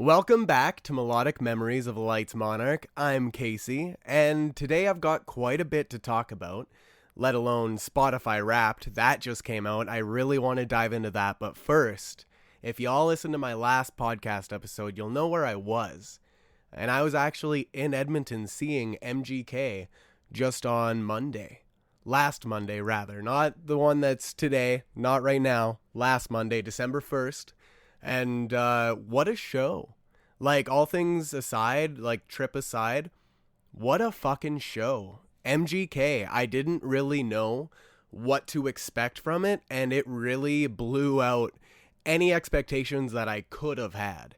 Welcome back to Melodic Memories of Light's Monarch. I'm Casey, and today I've got quite a bit to talk about, let alone Spotify Wrapped. That just came out. I really want to dive into that, but first, if y'all listened to my last podcast episode, you'll know where I was. And I was actually in Edmonton seeing MGK just on Monday. Last Monday, rather. Not the one that's today, not right now. Last Monday, December 1st. And what a show. Like, all things aside, like, trip aside, what a fucking show. MGK, I didn't really know what to expect from it, and it really blew out any expectations that I could have had.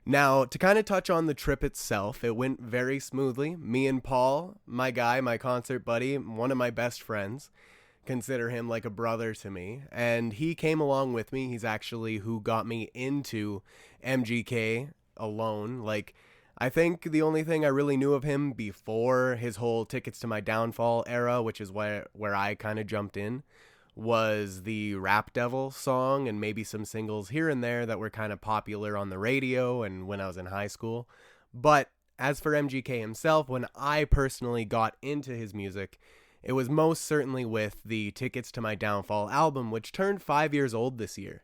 Now, to kind of touch on the trip itself, it went very smoothly. Me and Paul, my guy, my concert buddy, one of my best friends, consider him like a brother to me, and he came along with me. He's actually who got me into MGK alone. Like, I think the only thing I really knew of him before his whole Tickets to My Downfall era, which is where I kind of jumped in, was the Rap Devil song and maybe some singles here and there that were kind of popular on the radio and when I was in high school. But as for MGK himself, when I personally got into his music, it was most certainly with the Tickets to My Downfall album, which turned 5 years old this year.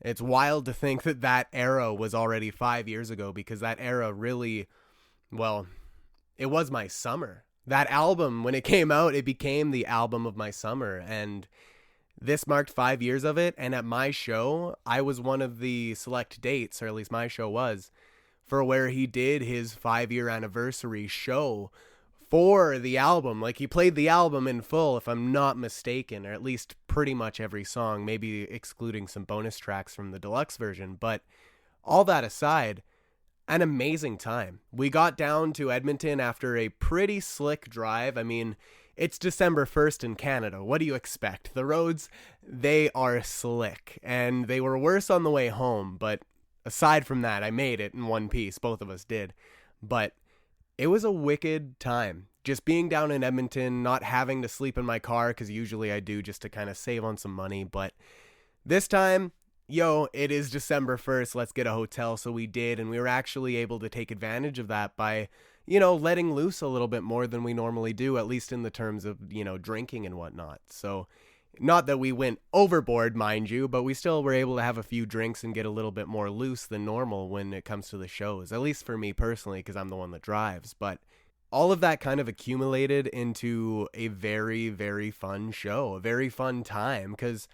It's wild to think that that era was already 5 years ago, because that era really, well, it was my summer. That album, when it came out, it became the album of my summer, and this marked 5 years of it. And at my show, I was one of the select dates, or at least my show was, for where he did his 5-year anniversary show for the album. Like, he played the album in full, if I'm not mistaken, or at least pretty much every song, maybe excluding some bonus tracks from the deluxe version. But all that aside, an amazing time. We got down to Edmonton after a pretty slick drive. I mean, it's December 1st in Canada. What do you expect? The roads, they are slick, and they were worse on the way home. But aside from that, I made it in one piece. Both of us did. But it was a wicked time. Just being down in Edmonton, not having to sleep in my car, because usually I do just to kind of save on some money. But this time, it is December 1st, let's get a hotel. So we did, and we were actually able to take advantage of that by, letting loose a little bit more than we normally do, at least in the terms of, drinking and whatnot. So not that we went overboard, mind you, but we still were able to have a few drinks and get a little bit more loose than normal when it comes to the shows, at least for me personally, because I'm the one that drives. But all of that kind of accumulated into a very, very fun show, a very fun time, because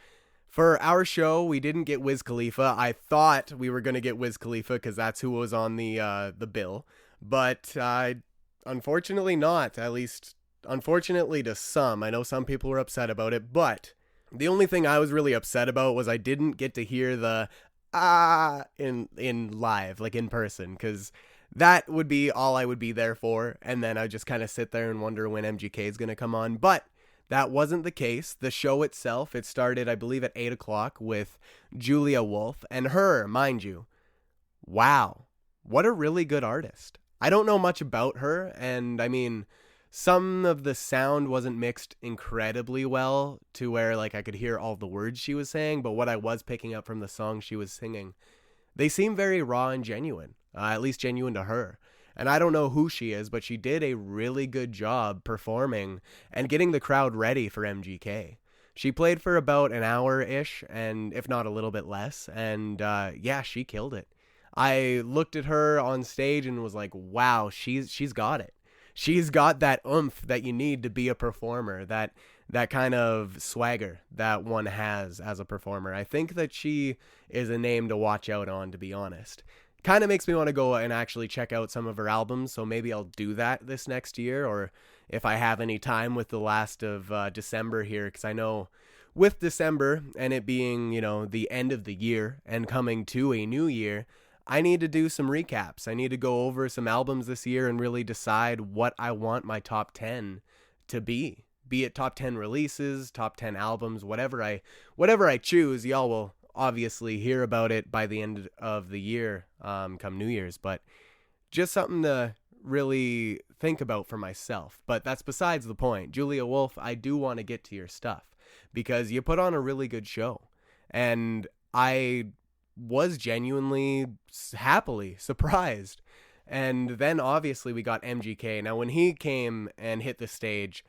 for our show, we didn't get Wiz Khalifa. I thought we were going to get Wiz Khalifa because that's who was on the bill, but unfortunately not, at least unfortunately to some. I know some people were upset about it, but the only thing I was really upset about was I didn't get to hear the in live, like in person, because that would be all I would be there for, and then I just kind of sit there and wonder when MGK is going to come on. But that wasn't the case. The show itself, it started, I believe, at 8 o'clock with Julia Wolf, and her, mind you, wow, what a really good artist. I don't know much about her, and I mean, some of the sound wasn't mixed incredibly well to where like I could hear all the words she was saying, but what I was picking up from the song she was singing, they seem very raw and genuine, at least genuine to her. And I don't know who she is, but she did a really good job performing and getting the crowd ready for MGK. She played for about an hour-ish, and if not a little bit less, and she killed it. I looked at her on stage and was like, wow, she's got it. She's got that oomph that you need to be a performer, that kind of swagger that one has as a performer. I think that she is a name to watch out on, to be honest. Kind of makes me want to go and actually check out some of her albums, so maybe I'll do that this next year, or if I have any time with the last of December here, because I know with December and it being, the end of the year and coming to a new year, I need to do some recaps. I need to go over some albums this year and really decide what I want my top 10 to be it top 10 releases, top 10 albums, whatever I choose. Y'all will obviously hear about it by the end of the year, come New Year's, but just something to really think about for myself. But that's besides the point. Julia Wolf, I do want to get to your stuff because you put on a really good show, and I was genuinely happily surprised. And then obviously we got MGK. Now when he came and hit the stage,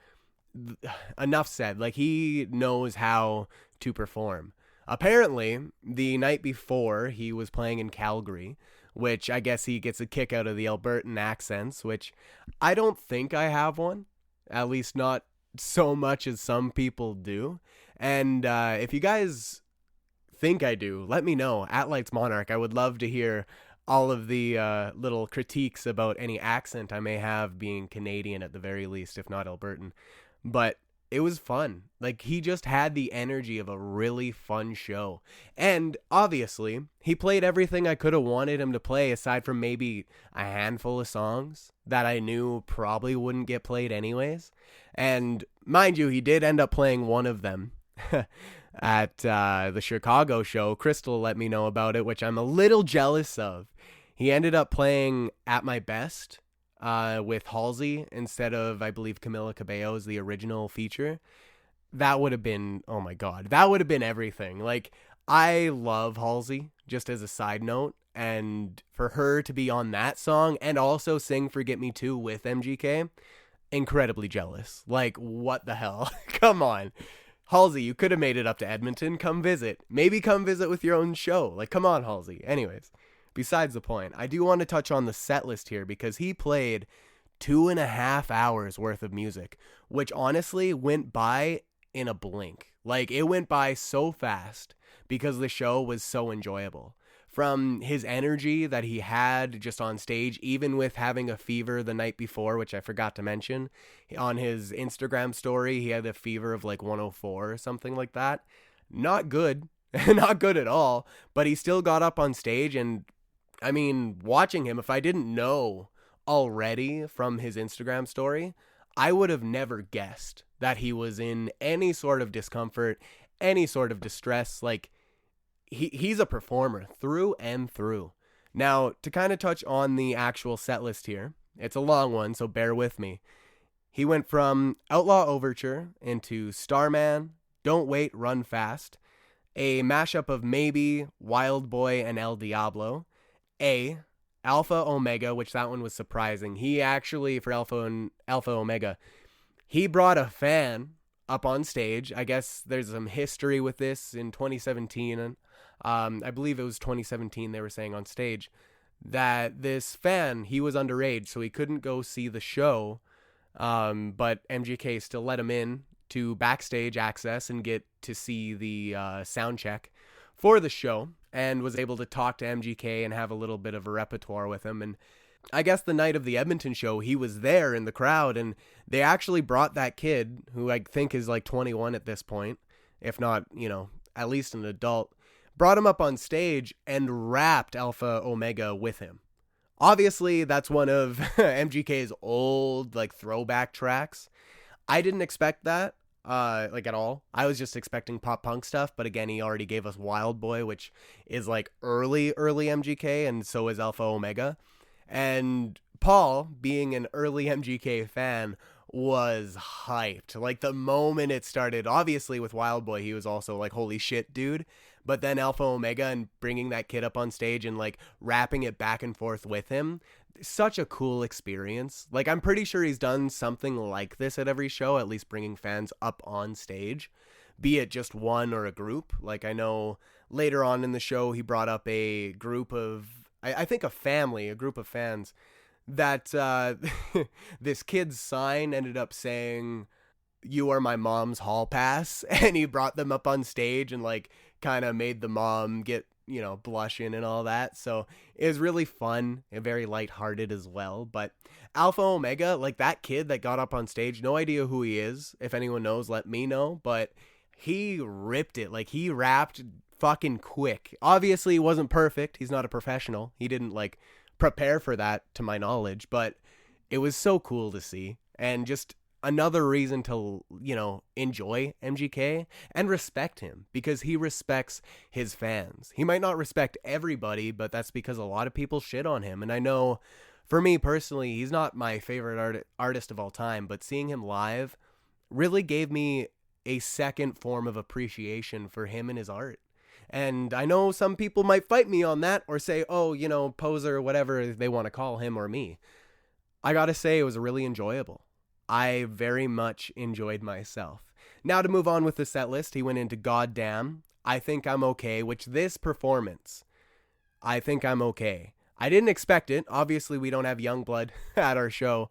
enough said. Like, he knows how to perform. Apparently, the night before, he was playing in Calgary, which I guess he gets a kick out of the Albertan accents, which I don't think I have one, at least not so much as some people do. And if you guys think I do, let me know at Lights Monarch. I would love to hear all of the little critiques about any accent I may have being Canadian at the very least, if not Albertan. But it was fun. Like, he just had the energy of a really fun show. And obviously, he played everything I could have wanted him to play, aside from maybe a handful of songs that I knew probably wouldn't get played anyways. And mind you, he did end up playing one of them at the Chicago show. Crystal let me know about it, which I'm a little jealous of. He ended up playing At My Best with Halsey instead of, I believe, Camila Cabello's the original feature. That would have been, oh my god, that would have been everything. Like, I love Halsey, just as a side note, and for her to be on that song and also sing Forget Me Too with MGK, incredibly jealous. Like, what the hell? Come on. Halsey, you could have made it up to Edmonton. Come visit. Maybe come visit with your own show. Like, come on, Halsey. Anyways, besides the point, I do want to touch on the set list here because he played 2.5 hours worth of music, which honestly went by in a blink. Like, it went by so fast because the show was so enjoyable. From his energy that he had just on stage, even with having a fever the night before, which I forgot to mention, on his Instagram story, he had a fever of like 104 or something like that. Not good, not good at all, but he still got up on stage. And I mean, watching him, if I didn't know already from his Instagram story, I would have never guessed that he was in any sort of discomfort, any sort of distress. Like, he's a performer through and through. Now, to kind of touch on the actual set list here, it's a long one, so bear with me. He went from Outlaw Overture into Starman, Don't Wait, Run Fast, a mashup of Maybe, Wild Boy, and El Diablo, Alpha Omega, which that one was surprising. He actually, for Alpha Omega, he brought a fan up on stage. I guess there's some history with this in 2017. I believe it was 2017 they were saying on stage that this fan, he was underage, so he couldn't go see the show, but MGK still let him in to backstage access and get to see the sound check for the show, and was able to talk to MGK and have a little bit of a repertoire with him. And I guess the night of the Edmonton show, he was there in the crowd, and they actually brought that kid, who I think is like 21 at this point, if not, at least an adult, brought him up on stage and rapped Alpha Omega with him. Obviously, that's one of MGK's old, like, throwback tracks. I didn't expect that, at all. I was just expecting pop punk stuff, but again, he already gave us Wild Boy, which is, like, early MGK, and so is Alpha Omega. And Paul, being an early MGK fan, was hyped. Like, the moment it started, obviously with Wild Boy, he was also like, holy shit, dude. But then Alpha Omega and bringing that kid up on stage and like rapping it back and forth with him, such a cool experience. Like, I'm pretty sure he's done something like this at every show, at least bringing fans up on stage, be it just one or a group. Like, I know later on in the show, he brought up a group of, I think a group of fans that this kid's sign ended up saying, "You are my mom's hall pass," and he brought them up on stage and like kind of made the mom get, blushing and all that. So it was really fun and very lighthearted as well. But Alpha Omega, like, that kid that got up on stage, no idea who he is. If anyone knows, let me know. But he ripped it. Like, he rapped fucking quick. Obviously, he wasn't perfect. He's not a professional. He didn't like prepare for that, to my knowledge. But it was so cool to see. And just another reason to, enjoy MGK and respect him, because he respects his fans. He might not respect everybody, but that's because a lot of people shit on him. And I know, for me personally, he's not my favorite artist of all time, but seeing him live really gave me a second form of appreciation for him and his art. And I know some people might fight me on that or say, oh, poser or whatever they want to call him or me. I gotta say, it was really enjoyable. I very much enjoyed myself. Now to move on with the set list, he went into Goddamn, I Think I'm Okay, which this performance, I Think I'm Okay. I didn't expect it. Obviously, we don't have Youngblood at our show.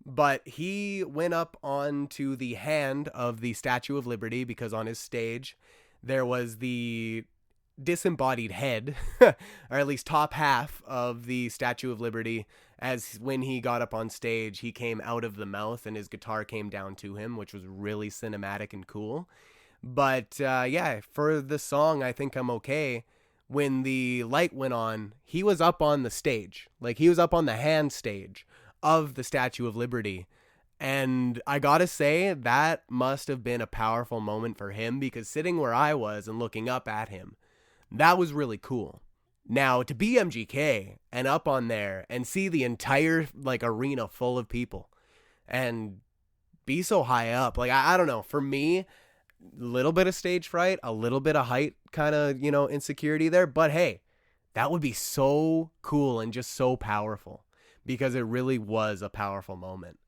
But he went up onto the hand of the Statue of Liberty because on his stage there was the disembodied head, or at least top half of the Statue of Liberty. As when he got up on stage, he came out of the mouth and his guitar came down to him, which was really cinematic and cool. But yeah, for the song I Think I'm Okay, when the light went on, he was up on the stage. Like, he was up on the hand stage of the Statue of Liberty. And I gotta say, that must have been a powerful moment for him, because sitting where I was and looking up at him, that was really cool. Now, to be MGK and up on there and see the entire arena full of people and be so high up, I don't know, for me, a little bit of stage fright, a little bit of height kind of, insecurity there, but hey, that would be so cool and just so powerful, because it really was a powerful moment.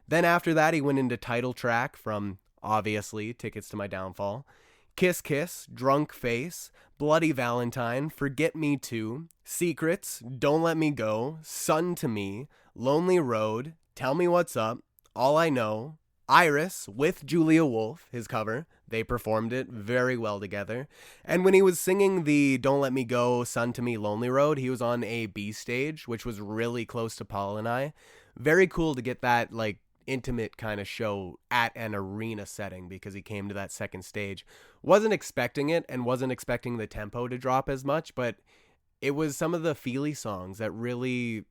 Then after that, he went into title track from, obviously, Tickets to My Downfall, Kiss Kiss, Drunk Face, Bloody Valentine, Forget Me Too, Secrets, Don't Let Me Go, Sun to Me, Lonely Road, Tell Me What's Up, All I Know, Iris with Julia Wolf, his cover. They performed it very well together. And when he was singing the Don't Let Me Go, Sun to Me, Lonely Road, he was on a B stage, which was really close to Paul and I. Very cool to get that, intimate kind of show at an arena setting, because he came to that second stage. Wasn't expecting it and wasn't expecting the tempo to drop as much, but it was some of the feely songs that really,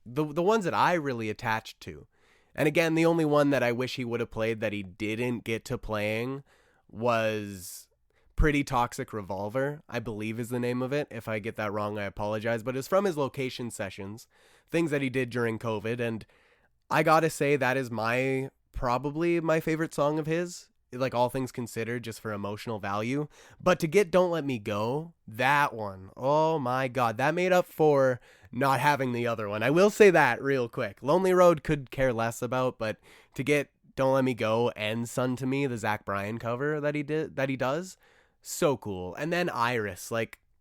the ones that I really attached to. And again, the only one that I wish he would have played that he didn't get to playing was Pretty Toxic Revolver, I believe is the name of it. If I get that wrong, I apologize. But it's from his location sessions, things that he did during COVID. And I gotta say, that is probably my favorite song of his, all things considered, just for emotional value. But to get Don't Let Me Go, that one, oh my God, that made up for not having the other one. I will say that real quick. Lonely Road could care less about, but to get Don't Let Me Go and Sun to Me, the Zach Bryan cover that he does, so cool. And then Iris,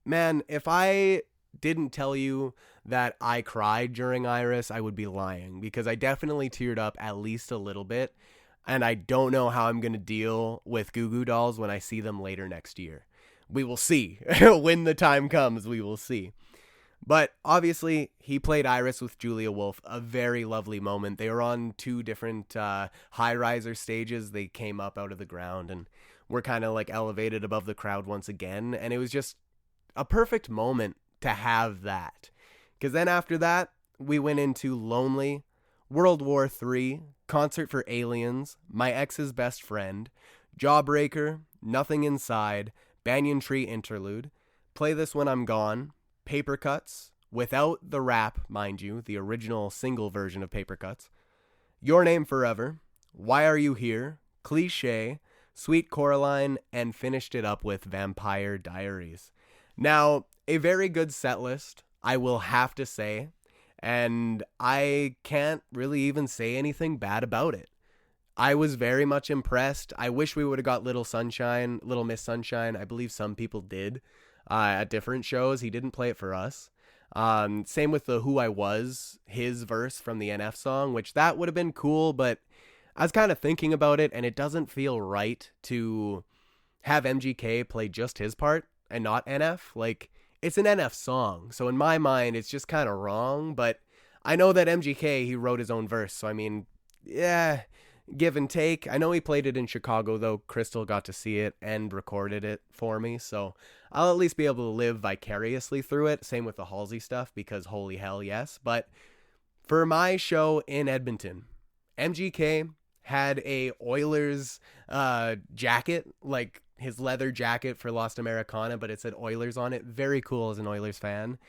man, if I didn't tell you that I cried during Iris, I would be lying, because I definitely teared up at least a little bit, and I don't know how I'm going to deal with Goo Goo Dolls when I see them later next year. We will see. When the time comes, we will see. But obviously, he played Iris with Julia Wolf, a very lovely moment. They were on two different high-riser stages. They came up out of the ground and were kind of elevated above the crowd once again, and it was just a perfect moment to have that. Because then after that, we went into Lonely, World War III, Concert for Aliens, My Ex's Best Friend, Jawbreaker, Nothing Inside, Banyan Tree Interlude, Play This When I'm Gone, Paper Cuts, without the rap, mind you, the original single version of Paper Cuts, Your Name Forever, Why Are You Here, Cliché, Sweet Coraline, and finished it up with Vampire Diaries. Now, a very good set list, I will have to say, and I can't really even say anything bad about it. I was very much impressed. I wish we would have got Little Miss Sunshine. I believe some people did at different shows. He didn't play it for us. Same with the Who I Was, his verse from the NF song, which that would have been cool, but I was kind of thinking about it, and it doesn't feel right to have MGK play just his part and not NF. It's an NF song, so in my mind, it's just kind of wrong, but I know that MGK, he wrote his own verse, so I mean, yeah, give and take. I know he played it in Chicago, though. Crystal got to see it and recorded it for me, so I'll at least be able to live vicariously through it. Same with the Halsey stuff, because holy hell, yes. But for my show in Edmonton, MGK had a Oilers jacket, his leather jacket for Lost Americana, but it said Oilers on it. Very cool as an Oilers fan.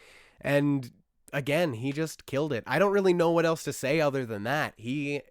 And again, he just killed it. I don't really know what else to say other than that. He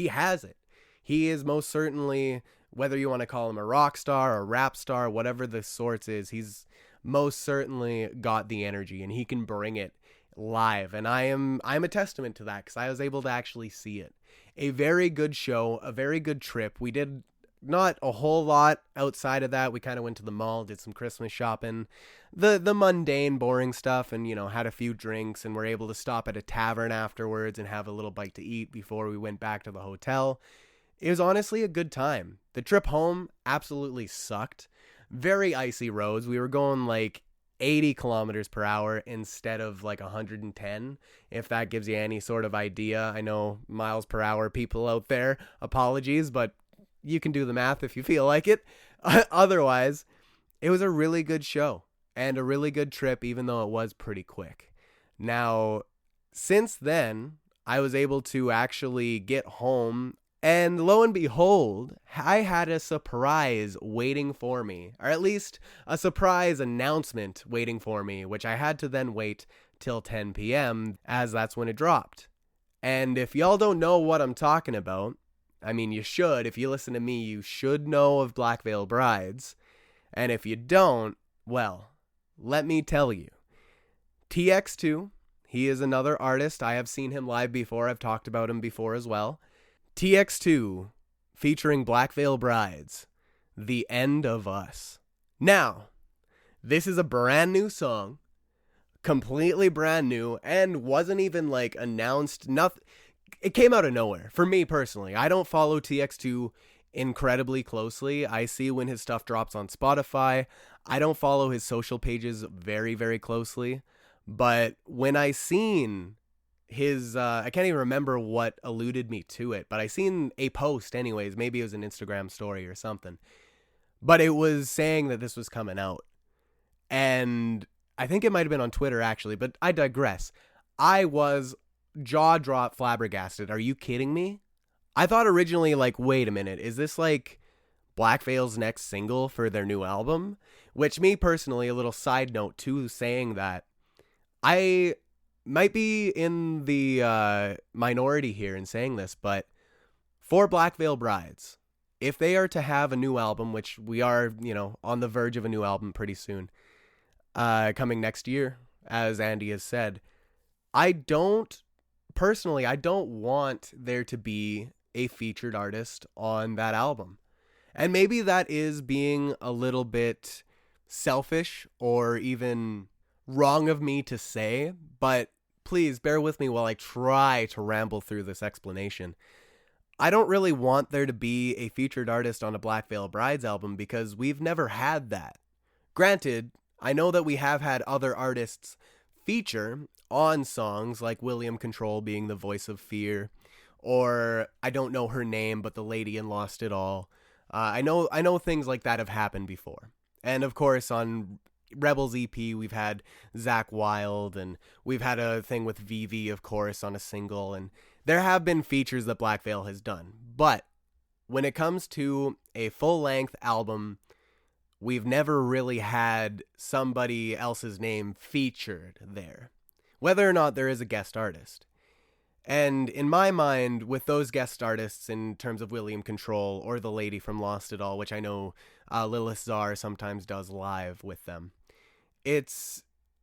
has it. He is most certainly, whether you want to call him a rock star or rap star, whatever the sorts is, he's most certainly got the energy, and he can bring it live. And I'm a testament to that because I was able to actually see it. A very good show, a very good trip. We did not a whole lot outside of that. We kind of went to the mall, did some Christmas shopping, the mundane, boring stuff, and had a few drinks, and were able to stop at a tavern afterwards and have a little bite to eat before we went back to the hotel. It was honestly a good time. The trip home absolutely sucked. Very icy roads. We were going like 80 kilometers per hour instead of like 110, if that gives you any sort of idea. I know miles per hour people out there, apologies, but you can do the math if you feel like it. Otherwise, it was a really good show and a really good trip, even though it was pretty quick. Now, since then, I was able to actually get home, and lo and behold, I had a surprise waiting for me, or at least a surprise announcement waiting for me, which I had to then wait till 10 p.m. as that's when it dropped. And if y'all don't know what I'm talking about, I mean, you should. If you listen to me, you should know of Black Veil Brides. And if you don't, well, let me tell you. TX2, he is another artist. I have seen him live before. I've talked about him before as well. TX2 featuring Black Veil Brides, The End of Us. Now, this is a brand new song, completely brand new, and wasn't even like announced. Nothing. It came out of nowhere for me personally. I don't follow TX2 incredibly closely. I see when his stuff drops on Spotify. I don't follow his social pages very, very closely. But when I seen his, I can't even remember what alluded me to it, but I seen a post anyways. Maybe it was an Instagram story or something. But it was saying that this was coming out. And I think it might have been on Twitter actually, but I digress. I was jaw drop flabbergasted. Are you kidding me? I thought originally, like, wait a minute, is this like Black Veil's next single for their new album? Which, me personally, a little side note too, saying that I might be in the minority here in saying this, but for Black Veil Brides, if they are to have a new album, which we are, on the verge of a new album pretty soon, coming next year, as Andy has said, I don't want there to be a featured artist on that album. And maybe that is being a little bit selfish or even wrong of me to say, but please bear with me while I try to ramble through this explanation. I don't really want there to be a featured artist on a Black Veil Brides album because we've never had that. Granted, I know that we have had other artists feature on songs, like William Control being the voice of Fear, or I don't know her name, but the lady in Lost It All. I know things like that have happened before. And of course, on Rebels EP, we've had Zach Wilde, and we've had a thing with Vivi, of course, on a single, and there have been features that Black Veil has done. But when it comes to a full-length album, we've never really had somebody else's name featured there, whether or not there is a guest artist. And in my mind, with those guest artists, in terms of William Control or the lady from Lost It All, which I know Lilith Czar sometimes does live with them, it's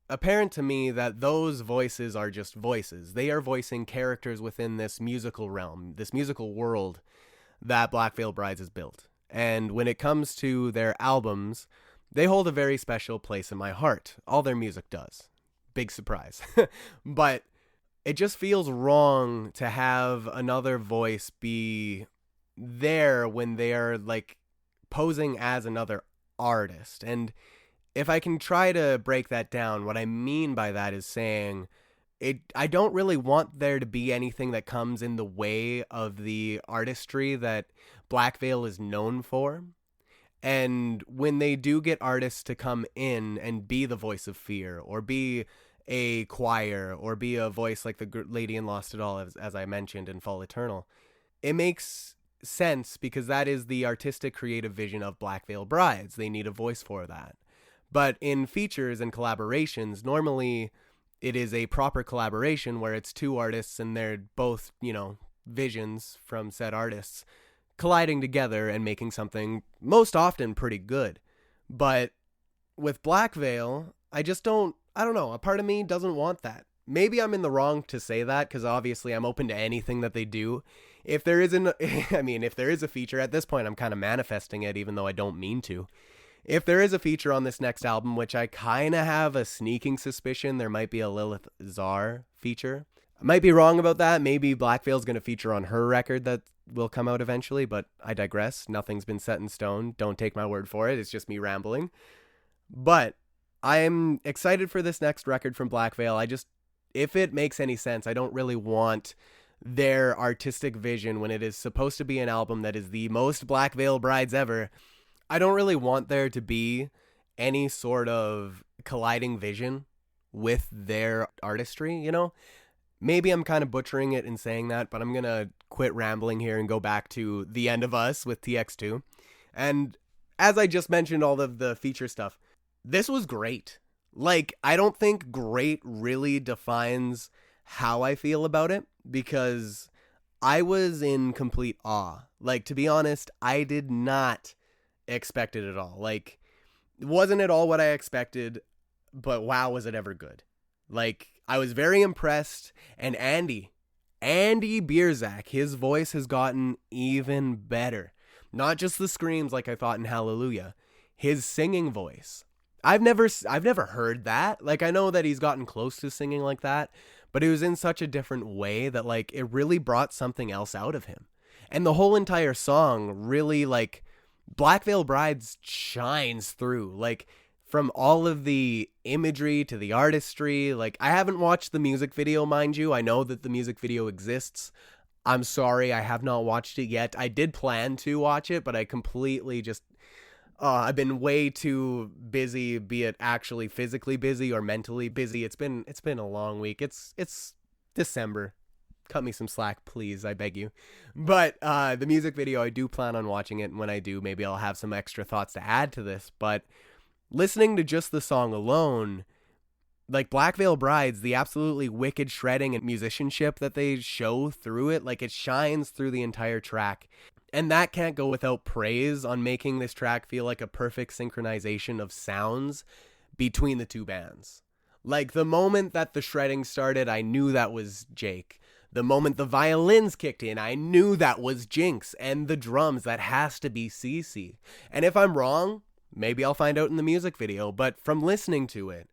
apparent to me that those voices are just voices. They are voicing characters within this musical realm, this musical world that Black Veil Brides has built. And when it comes to their albums, they hold a very special place in my heart. All their music does. Big surprise. But it just feels wrong to have another voice be there when they are like posing as another artist. And if I can try to break that down, what I mean by that is saying I don't really want there to be anything that comes in the way of the artistry that Black Veil is known for. And when they do get artists to come in and be the voice of Fear, or be a choir, or be a voice like the lady in Lost It All, as I mentioned in Fall Eternal, it makes sense because that is the artistic creative vision of Black Veil Brides. They need a voice for that. But in features and collaborations, normally it is a proper collaboration where it's two artists and they're both, visions from said artists colliding together and making something most often pretty good. But with Black Veil, I don't know, a part of me doesn't want that. Maybe I'm in the wrong to say that, because obviously I'm open to anything that they do. If there isn't, I mean, if there is a feature, at this point I'm kind of manifesting it, even though I don't mean to. If there is a feature on this next album, which I kind of have a sneaking suspicion there might be a Lilith Czar feature. I might be wrong about that. Maybe Black Veil's going to feature on her record that will come out eventually, but I digress. Nothing's been set in stone. Don't take my word for it. It's just me rambling. But I'm excited for this next record from Black Veil. If it makes any sense, I don't really want their artistic vision when it is supposed to be an album that is the most Black Veil Brides ever. I don't really want there to be any sort of colliding vision with their artistry, you know? Maybe I'm kind of butchering it in saying that, but I'm going to quit rambling here and go back to The End of Us with TX2. And as I just mentioned all of the feature stuff, this was great. Like, I don't think great really defines how I feel about it, because I was in complete awe. Like, to be honest, I did not expect it at all. Like, wasn't at all what I expected, but wow, was it ever good. Like, I was very impressed, and Andy Bierzak, his voice has gotten even better. Not just the screams like I thought in Hallelujah, his singing voice. I've never heard that. Like, I know that he's gotten close to singing like that, but it was in such a different way that, like, it really brought something else out of him. And the whole entire song really, like, Black Veil Brides shines through, like, from all of the imagery to the artistry. Like, I haven't watched the music video, mind you. I know that the music video exists. I'm sorry, I have not watched it yet. I did plan to watch it, but I completely just... I've been way too busy, be it actually physically busy or mentally busy. It's been a long week. It's December. Cut me some slack, please. I beg you. But the music video, I do plan on watching it. And when I do, maybe I'll have some extra thoughts to add to this. But listening to just the song alone, like Black Veil Brides, the absolutely wicked shredding and musicianship that they show through it, like it shines through the entire track. And that can't go without praise on making this track feel like a perfect synchronization of sounds between the two bands. Like, the moment that the shredding started, I knew that was Jake. The moment the violins kicked in, I knew that was Jinx. And the drums, that has to be Cece. And if I'm wrong, maybe I'll find out in the music video. But from listening to it,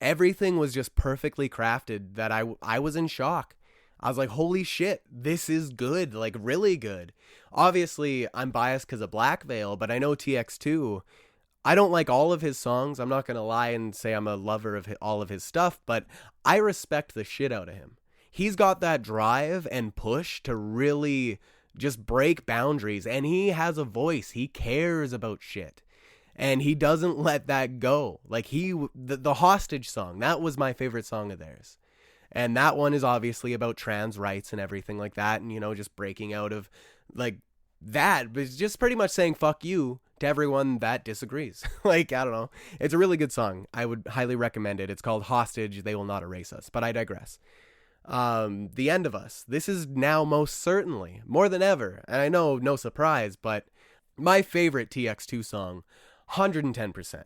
everything was just perfectly crafted that I was in shock. I was like, holy shit, this is good, like really good. Obviously, I'm biased because of Black Veil, but I know TX2. I don't like all of his songs. I'm not going to lie and say I'm a lover of all of his stuff, but I respect the shit out of him. He's got that drive and push to really just break boundaries, and he has a voice. He cares about shit, and he doesn't let that go. Like, the Hostage song, that was my favorite song of theirs. And that one is obviously about trans rights and everything like that. And, you know, just breaking out of like that. But it's just pretty much saying fuck you to everyone that disagrees. Like, I don't know. It's a really good song. I would highly recommend it. It's called Hostage, They Will Not Erase Us. But I digress. The End of Us. This is now most certainly, more than ever, and I know, no surprise, but my favorite TX2 song, 110%.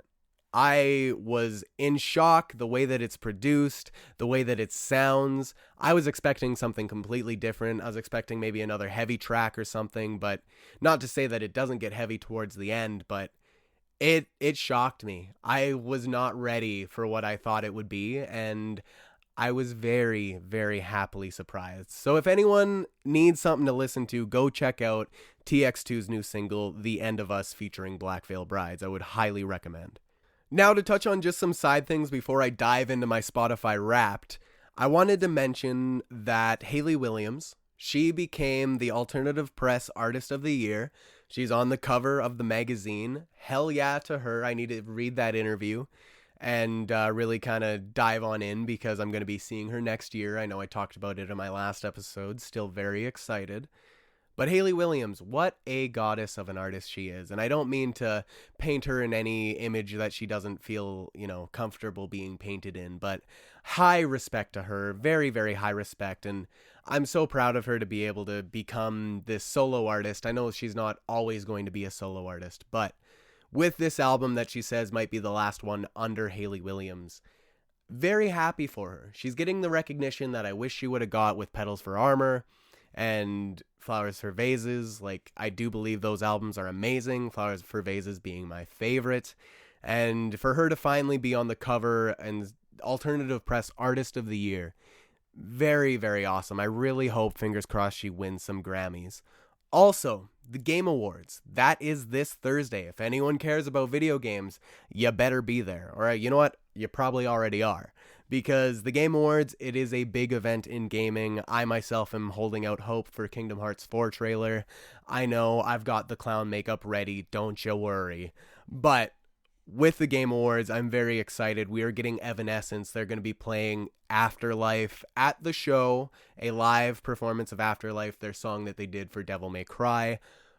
I was in shock the way that it's produced, the way that it sounds. I was expecting something completely different. I was expecting maybe another heavy track or something, but not to say that it doesn't get heavy towards the end, but it shocked me. I was not ready for what I thought it would be, and I was very, very happily surprised. So if anyone needs something to listen to, go check out TX2's new single, The End of Us, featuring Black Veil Brides. I would highly recommend. Now, to touch on just some side things before I dive into my Spotify Wrapped, I wanted to mention that Hayley Williams, she became the Alternative Press Artist of the Year. She's on the cover of the magazine. Hell yeah to her. I need to read that interview and really kind of dive on in, because I'm going to be seeing her next year. I know I talked about it in my last episode. Still very excited. But Hayley Williams, what a goddess of an artist she is. And I don't mean to paint her in any image that she doesn't feel, you know, comfortable being painted in, but high respect to her, very, very high respect. And I'm so proud of her to be able to become this solo artist. I know she's not always going to be a solo artist, but with this album that she says might be the last one under Hayley Williams. Very happy for her. She's getting the recognition that I wish she would have got with Petals for Armor and Flowers for Vases. Like, I do believe those albums are amazing, Flowers for Vases being my favorite. And for her to finally be on the cover and Alternative Press Artist of the Year, very, very awesome. I really hope, fingers crossed, she wins some Grammys. Also, the Game Awards. That is this Thursday. If anyone cares about video games, you better be there. All right, you know what? You probably already are. Because the Game Awards, it is a big event in gaming. I myself am holding out hope for Kingdom Hearts 4 trailer. I know I've got the clown makeup ready, don't you worry. But with the Game Awards, I'm very excited. We are getting Evanescence. They're going to be playing Afterlife at the show, a live performance of Afterlife, their song that they did for Devil May Cry.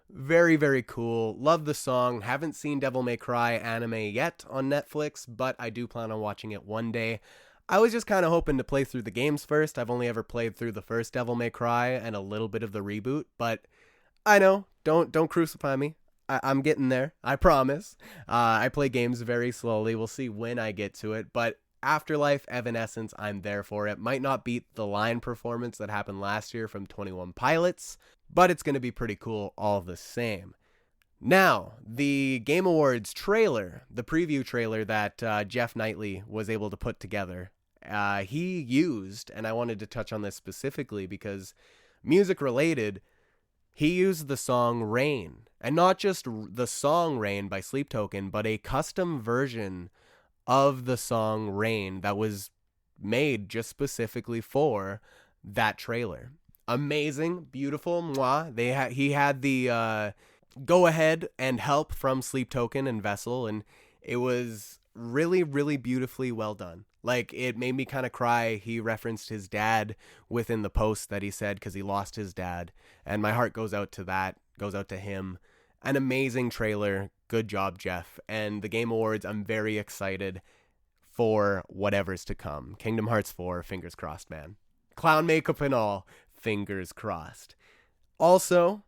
Very, very cool. Love the song. Haven't seen Devil May Cry anime yet on Netflix, but I do plan on watching it one day. I was just kind of hoping to play through the games first. I've only ever played through the first Devil May Cry and a little bit of the reboot, but I know, don't crucify me. I'm getting there, I promise. I play games very slowly. We'll see when I get to it, but Afterlife, Evanescence, I'm there for it. Might not beat the line performance that happened last year from 21 Pilots, but it's going to be pretty cool all the same. Now, the Game Awards trailer, the preview trailer that Jeff Knightley was able to put together, he used, and I wanted to touch on this specifically because music related, he used the song Rain. And not just the song Rain by Sleep Token, but a custom version of the song Rain that was made just specifically for that trailer. Amazing, beautiful, mwah. He had the go ahead and help from Sleep Token and Vessel, and it was really, really beautifully well done. Like, it made me kind of cry. He referenced his dad within the post that he said because he lost his dad, and my heart goes out to that, goes out to him. An amazing trailer. Good job, Jeff. And the Game Awards, I'm very excited for whatever's to come. Kingdom Hearts 4, fingers crossed, man. Clown makeup and all, fingers crossed. Also,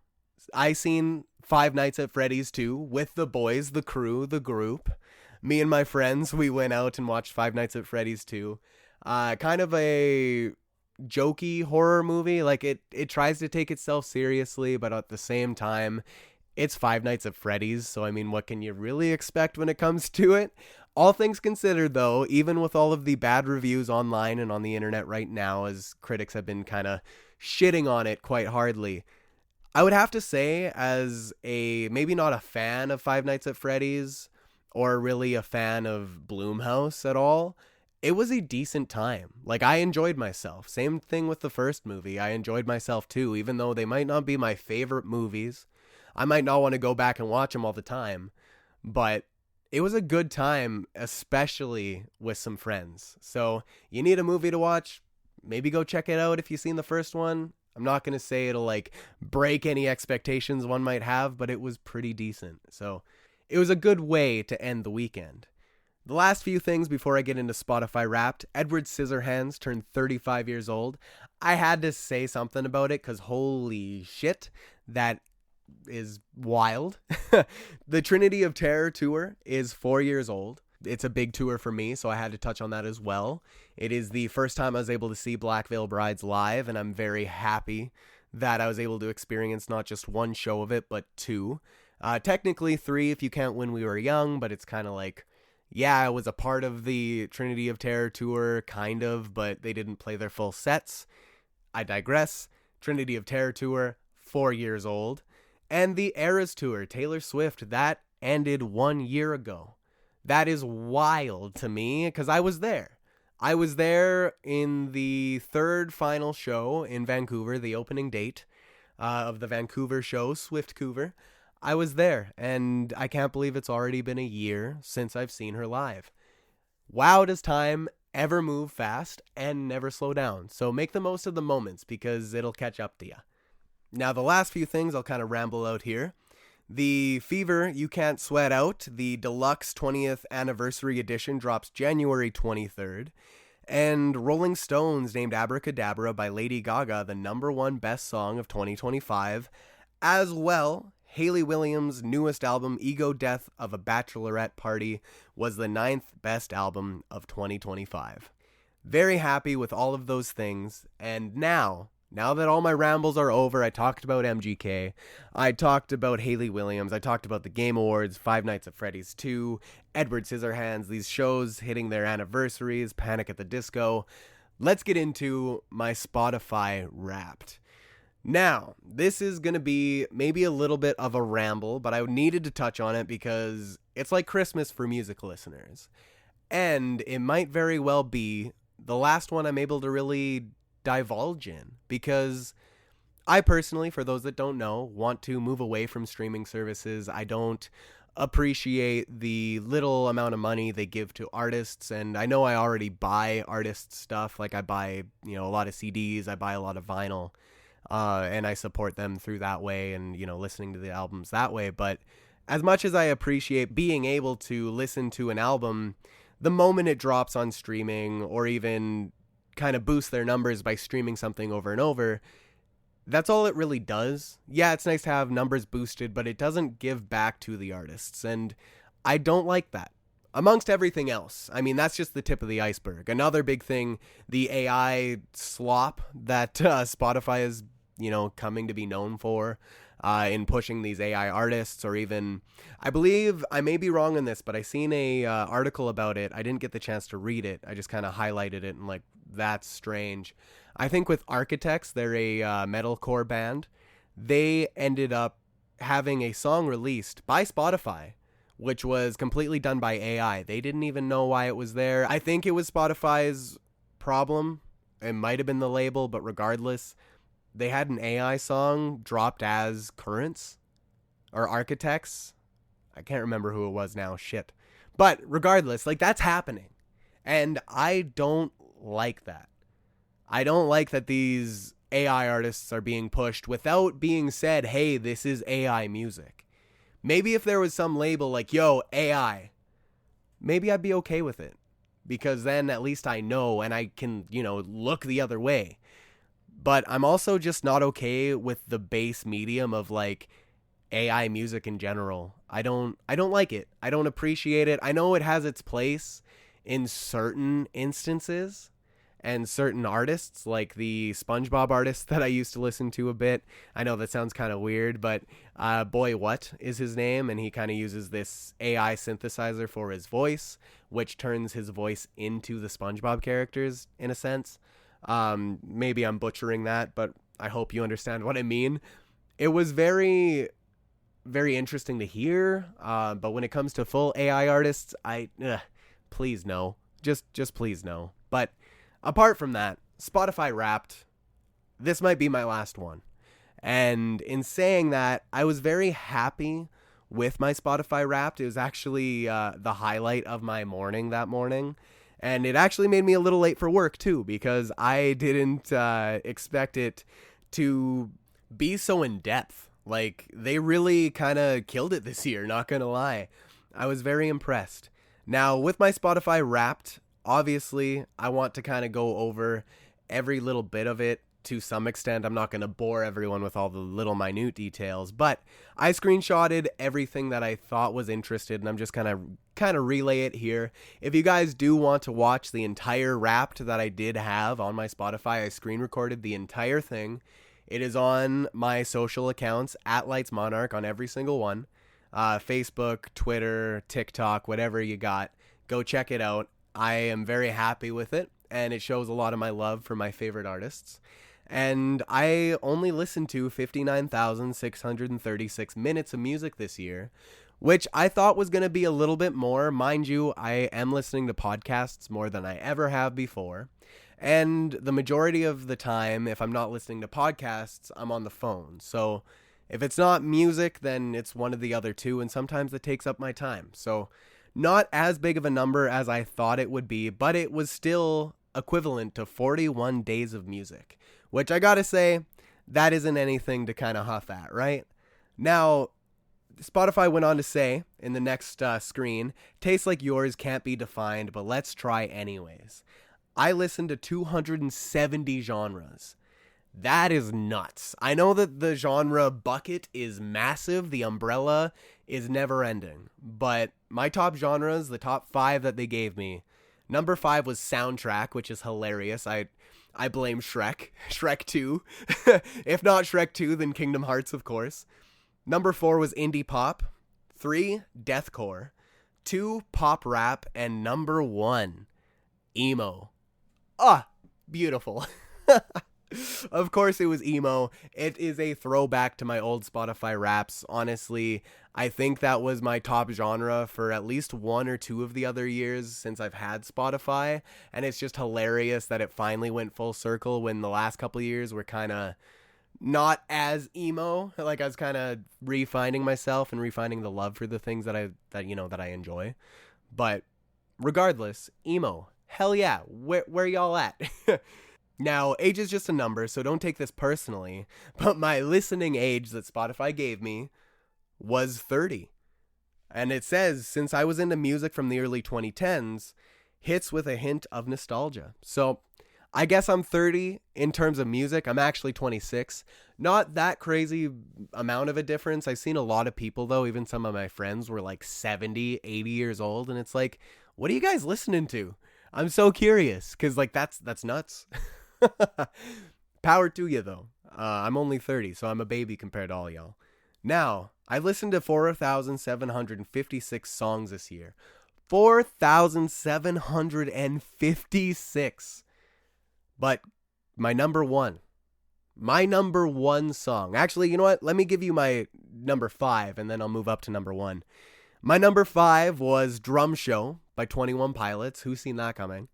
I seen Five Nights at Freddy's 2 with the boys, the crew, the group. Me and my friends, we went out and watched Five Nights at Freddy's 2. Kind of a jokey horror movie. Like, it tries to take itself seriously, but at the same time, it's Five Nights at Freddy's, so I mean, what can you really expect when it comes to it? All things considered, though, even with all of the bad reviews online and on the internet right now, as critics have been kind of shitting on it quite hardly, I would have to say, as a, maybe not a fan of Five Nights at Freddy's, or really a fan of Blumhouse at all, it was a decent time. Like, I enjoyed myself. Same thing with the first movie. I enjoyed myself too, even though they might not be my favorite movies. I might not want to go back and watch them all the time, but it was a good time, especially with some friends. So you need a movie to watch, maybe go check it out if you've seen the first one. I'm not going to say it'll like break any expectations one might have, but it was pretty decent. So it was a good way to end the weekend. The last few things before I get into Spotify Wrapped, Edward Scissorhands turned 35 years old. I had to say something about it because holy shit, that is wild. The Trinity of Terror tour is 4 years old. It's a big tour for me, so I had to touch on that as well. It is the first time I was able to see Black Veil Brides live, and I'm very happy that I was able to experience not just one show of it, but two. Technically 3 if you count When We Were Young, but it's kind of like, yeah, I was a part of the Trinity of Terror tour, kind of, but they didn't play their full sets. I digress. Trinity of Terror tour, 4 years old. And the Eras tour, Taylor Swift, that ended 1 year ago. That is wild to me because I was there. I was there in the third final show in Vancouver, the opening date of the Vancouver show, Swiftcouver. I was there, and I can't believe it's already been a year since I've seen her live. Wow, does time ever move fast and never slow down. So make the most of the moments because it'll catch up to you. Now, the last few things I'll kind of ramble out here. The Fever You Can't Sweat Out, the deluxe 20th anniversary edition, drops January 23rd. And Rolling Stones named Abracadabra by Lady Gaga the #1 best song of 2025. As well, Hayley Williams' newest album, Ego Death of a Bachelorette Party, was the 9th best album of 2025. Very happy with all of those things, and now that all my rambles are over, I talked about MGK, I talked about Hayley Williams, I talked about the Game Awards, Five Nights at Freddy's 2, Edward Scissorhands, these shows hitting their anniversaries, Panic at the Disco. Let's get into my Spotify Wrapped. Now, this is going to be maybe a little bit of a ramble, but I needed to touch on it because it's like Christmas for music listeners. And it might very well be the last one I'm able to really divulge in, because I personally, for those that don't know, want to move away from streaming services. I don't appreciate the little amount of money they give to artists, and I know I already buy artists stuff. Like I buy, a lot of CDs, I buy a lot of vinyl, and I support them through that way, and listening to the albums that way. But as much as I appreciate being able to listen to an album the moment it drops on streaming, or even kind of boost their numbers by streaming something over and over, that's all it really does. Yeah, it's nice to have numbers boosted, but it doesn't give back to the artists, and I don't like that. Amongst everything else, I mean, that's just the tip of the iceberg. Another big thing, the AI slop that Spotify is, coming to be known for, in pushing these AI artists, or even, I believe, I may be wrong on this, but I seen a article about it. I didn't get the chance to read it. I just kind of highlighted it and that's strange. I think with Architects, they're a metalcore band. They ended up having a song released by Spotify, which was completely done by AI. They didn't even know why it was there. I think it was Spotify's problem. It might have been the label, but regardless, they had an AI song dropped as Currents or Architects. I can't remember who it was now. Shit. But regardless, that's happening. And I don't like that. I don't like that these AI artists are being pushed without being said, hey, this is AI music. Maybe if there was some label like, yo, AI, maybe I'd be okay with it. Because then at least I know and I can, look the other way. But I'm also just not okay with the base medium of AI music in general. I don't like it. I don't appreciate it. I know it has its place in certain instances and certain artists, like the SpongeBob artist that I used to listen to a bit. I know that sounds kind of weird, but Boy What is his name, and he kind of uses this AI synthesizer for his voice, which turns his voice into the SpongeBob characters in a sense. Maybe I'm butchering that, but I hope you understand what I mean. It was very, very interesting to hear, but when it comes to full AI artists, please no. Just please no. But apart from that, Spotify Wrapped, this might be my last one. And in saying that, I was very happy with my Spotify Wrapped. It was actually the highlight of my morning that morning. And it actually made me a little late for work, too, because I didn't expect it to be so in-depth. They really kind of killed it this year, not gonna lie. I was very impressed. Now, with my Spotify Wrapped, obviously, I want to kind of go over every little bit of it to some extent. I'm not going to bore everyone with all the little minute details, but I screenshotted everything that I thought was interested, and I'm just kind of relay it here. If you guys do want to watch the entire Wrapped that I did have on my Spotify, I screen recorded the entire thing. It is on my social accounts, @LightsMonarch on every single one. Facebook, Twitter, TikTok, whatever you got. Go check it out. I am very happy with it, and it shows a lot of my love for my favorite artists. And I only listened to 59,636 minutes of music this year, which I thought was going to be a little bit more. Mind you, I am listening to podcasts more than I ever have before. And the majority of the time, if I'm not listening to podcasts, I'm on the phone. So if it's not music, then it's one of the other two, and sometimes it takes up my time. So not as big of a number as I thought it would be, but it was still equivalent to 41 days of music, which I gotta say, that isn't anything to kind of huff at, right? Now, Spotify went on to say in the next screen, tastes like yours can't be defined, but let's try anyways. I listened to 270 genres. That is nuts. I know that the genre bucket is massive. The umbrella is never ending. But my top genres, the top 5 that they gave me, number 5 was soundtrack, which is hilarious. I blame Shrek. Shrek 2. If not Shrek 2, then Kingdom Hearts, of course. Number 4 was indie pop. 3, deathcore. 2, pop rap. And number 1, emo. Ah, beautiful. Of course it was emo. It is a throwback to my old Spotify raps. Honestly, I think that was my top genre for at least 1 or 2 of the other years since I've had Spotify. And it's just hilarious that it finally went full circle when the last couple of years were kind of not as emo. Like I was kind of refining myself and refining the love for the things that I enjoy. But regardless, emo. Hell yeah. Where y'all at? Now, age is just a number, so don't take this personally, but my listening age that Spotify gave me was 30. And it says, since I was into music from the early 2010s, hits with a hint of nostalgia. So, I guess I'm 30 in terms of music. I'm actually 26. Not that crazy amount of a difference. I've seen a lot of people, though, even some of my friends were like 70, 80 years old, and it's like, what are you guys listening to? I'm so curious, because like that's nuts. Power to you, though. I'm only 30, so I'm a baby compared to all y'all. Now, I listened to 4,756 songs this year. 4,756. But my number one song. Actually, you know what? Let me give you my number 5, and then I'll move up to number 1. My number 5 was Drum Show by 21 Pilots. Who's seen that coming?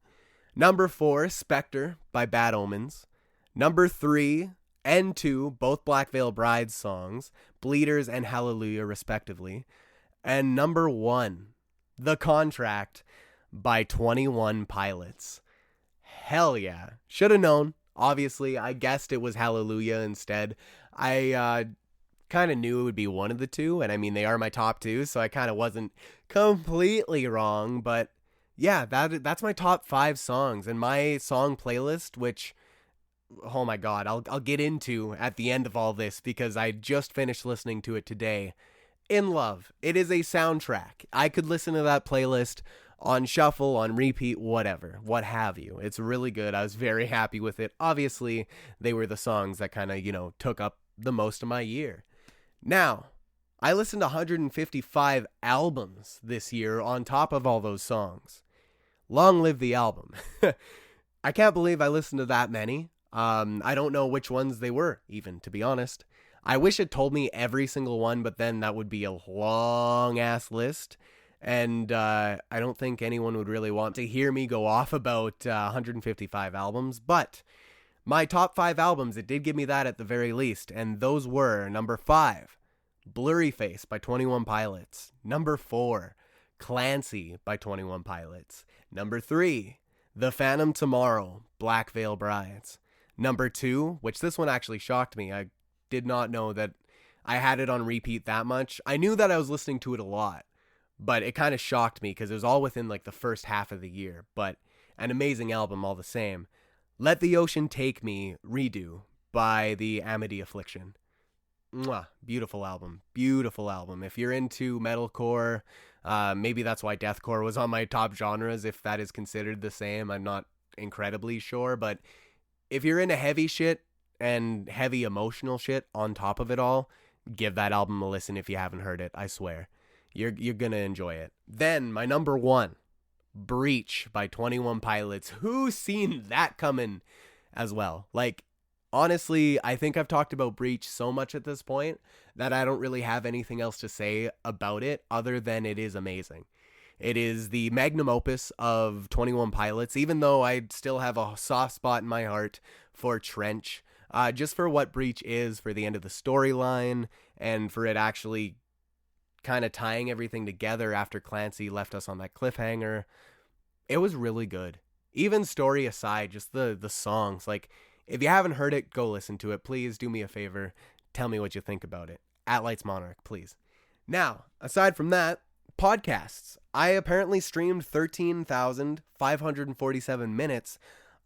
Number 4, Spectre by Bad Omens. Number 3 and 2, both Black Veil Brides songs, Bleeders and Hallelujah, respectively. And number 1, The Contract by 21 Pilots. Hell yeah. Should have known. Obviously, I guessed it was Hallelujah instead. I kind of knew it would be one of the two, and I mean, they are my top 2, so I kind of wasn't completely wrong, but yeah, that's my top 5 songs, and my song playlist, which, oh my god, I'll get into at the end of all this, because I just finished listening to it today. In love. It is a soundtrack. I could listen to that playlist on shuffle, on repeat, whatever, what have you. It's really good. I was very happy with it. Obviously, they were the songs that kind of, took up the most of my year. Now, I listened to 155 albums this year on top of all those songs. Long live the album. I can't believe I listened to that many. I don't know which ones they were, even, to be honest. I wish it told me every single one, but then that would be a long-ass list. And I don't think anyone would really want to hear me go off about 155 albums. But my top 5 albums, it did give me that at the very least. And those were, number 5, Blurry Face by 21 Pilots. Number 4, Clancy by 21 Pilots. Number 3, The Phantom Tomorrow, Black Veil Brides. Number 2, which this one actually shocked me. I did not know that I had it on repeat that much. I knew that I was listening to it a lot, but it kind of shocked me because it was all within like the first half of the year. But an amazing album all the same. Let the Ocean Take Me, Redo by the Amity Affliction. Mwah, beautiful album. Beautiful album. If you're into metalcore, maybe that's why deathcore was on my top genres, if that is considered the same. I'm not incredibly sure, but if you're into heavy shit and heavy emotional shit on top of it all, give that album a listen if you haven't heard it. I swear. You're gonna enjoy it. Then, my number 1, Breach by 21 Pilots. Who's seen that coming as well? Like, honestly, I think I've talked about Breach so much at this point that I don't really have anything else to say about it other than it is amazing. It is the magnum opus of 21 Pilots, even though I still have a soft spot in my heart for Trench, just for what Breach is, for the end of the storyline, and for it actually kind of tying everything together after Clancy left us on that cliffhanger. It was really good. Even story aside, just the songs, like, if you haven't heard it, go listen to it. Please do me a favor. Tell me what you think about it. @Lights Monarch, please. Now, aside from that, podcasts. I apparently streamed 13,547 minutes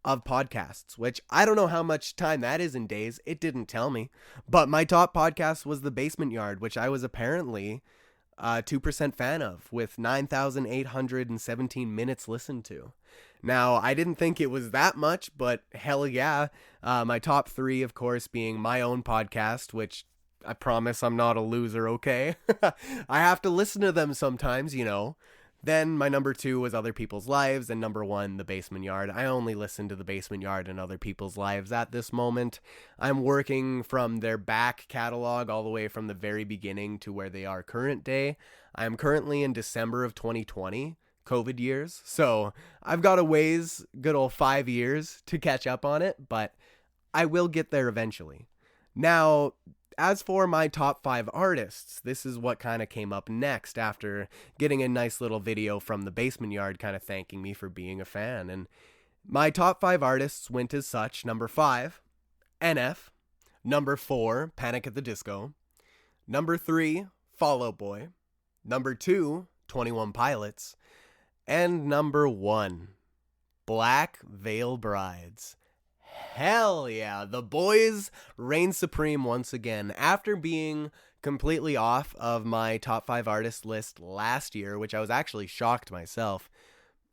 of podcasts, which I don't know how much time that is in days. It didn't tell me. But my top podcast was The Basement Yard, which I was apparently a 2% fan of, with 9,817 minutes listened to. Now, I didn't think it was that much, but hell yeah. My top three, of course, being my own podcast, which I promise I'm not a loser, okay? I have to listen to them sometimes, you know. Then my number two was Other People's Lives, and number one, The Basement Yard. I only listen to The Basement Yard and Other People's Lives at this moment. I'm working from their back catalog all the way from the very beginning to where they are current day. I'm currently in December of 2020, COVID years, so I've got a ways, good old 5 years to catch up on it, but I will get there eventually. Now, as for my top 5 artists, this is what kind of came up next after getting a nice little video from The Basement Yard kind of thanking me for being a fan. And my top 5 artists went as such: number 5, NF; number 4, Panic at the Disco; number 3, Fall Out Boy; number 2, 21 Pilots; and number 1, Black Veil Brides. Hell yeah, the boys reign supreme once again. After being completely off of my top 5 artist list last year, which I was actually shocked myself,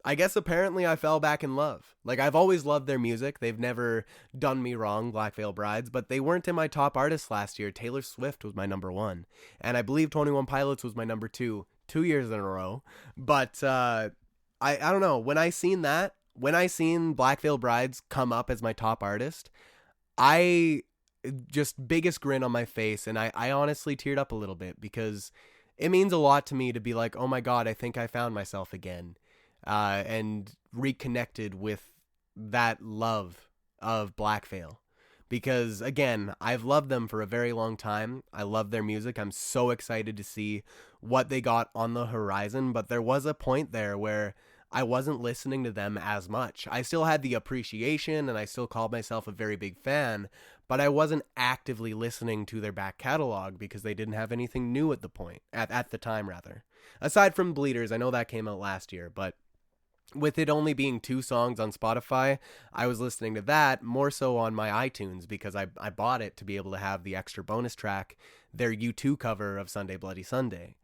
I guess apparently I fell back in love. Like, I've always loved their music. They've never done me wrong, Black Veil Brides, but they weren't in my top artists last year. Taylor Swift was my number 1, and I believe 21 Pilots was my number 2, 2 years in a row. But I don't know, when I seen Black Veil Brides come up as my top artist, I just biggest grin on my face, and I honestly teared up a little bit, because it means a lot to me to be like, oh my god, I think I found myself again, and reconnected with that love of Black Veil. Because again, I've loved them for a very long time. I love their music. I'm so excited to see what they got on the horizon, but there was a point there where I wasn't listening to them as much. I still had the appreciation, and I still called myself a very big fan, but I wasn't actively listening to their back catalog because they didn't have anything new at the time rather. Aside from Bleeders, I know that came out last year, but with it only being 2 songs on Spotify, I was listening to that more so on my iTunes, because I bought it to be able to have the extra bonus track, their U2 cover of Sunday Bloody Sunday.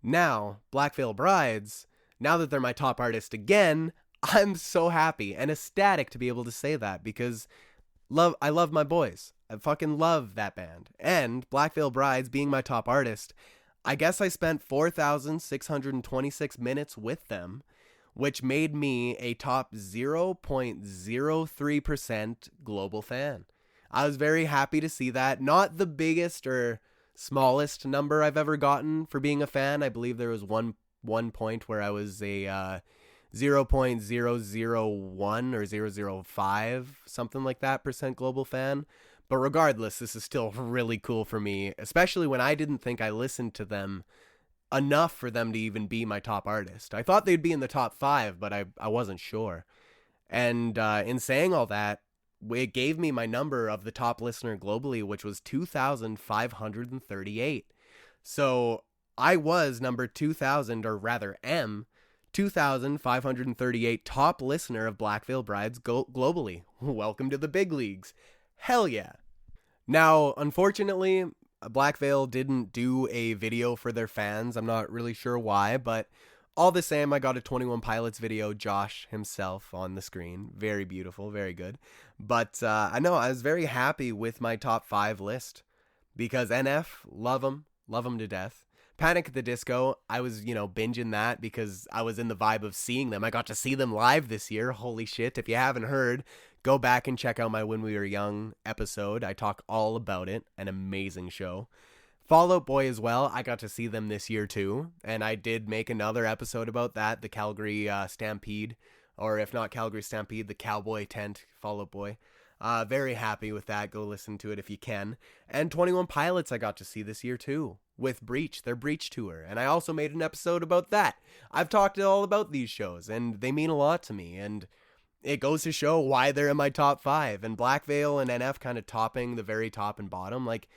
Now, Black Veil Brides, now that they're my top artist again, I'm so happy and ecstatic to be able to say that, because I love my boys. I fucking love that band. And Black Veil Brides being my top artist, I guess I spent 4,626 minutes with them, which made me a top 0.03% global fan. I was very happy to see that. Not the biggest or smallest number I've ever gotten for being a fan. I believe there was one point where I was a 0.001 or 005, something like that, percent global fan. But regardless, this is still really cool for me, especially when I didn't think I listened to them enough for them to even be my top artist. I thought they'd be in the top 5, but I wasn't sure. And in saying all that, it gave me my number of the top listener globally, which was 2,538. So I was number 2,000, or rather am 2,538 top listener of Black Veil Brides globally. Welcome to the big leagues. Hell yeah. Now, unfortunately, Black Veil didn't do a video for their fans. I'm not really sure why, but all the same, I got a 21 Pilots video, Josh himself on the screen. Very beautiful, very good. But I know I was very happy with my top 5 list, because NF, love them to death. Panic at the Disco, I was, binging that because I was in the vibe of seeing them. I got to see them live this year. Holy shit. If you haven't heard, go back and check out my When We Were Young episode. I talk all about it. An amazing show. Fall Out Boy as well. I got to see them this year too. And I did make another episode about that, the Calgary Stampede. Or if not Calgary Stampede, the Cowboy Tent, Fall Out Boy. Very happy with that. Go listen to it if you can. And 21 Pilots I got to see this year too, with Breach, their Breach tour. And I also made an episode about that. I've talked all about these shows, and they mean a lot to me. And it goes to show why they're in my top 5. And Black Veil and NF kind of topping the very top and bottom. Like,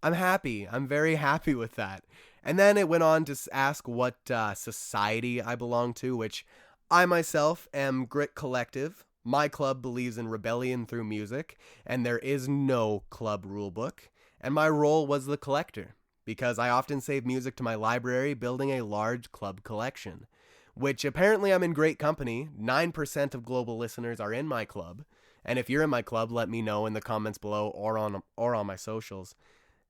I'm happy. I'm very happy with that. And then it went on to ask what society I belong to, which I myself am Grit Collective. My club believes in rebellion through music, and there is no club rulebook, and my role was the collector, because I often save music to my library, building a large club collection, which apparently I'm in great company. 9% of global listeners are in my club, and if you're in my club, let me know in the comments below or on my socials.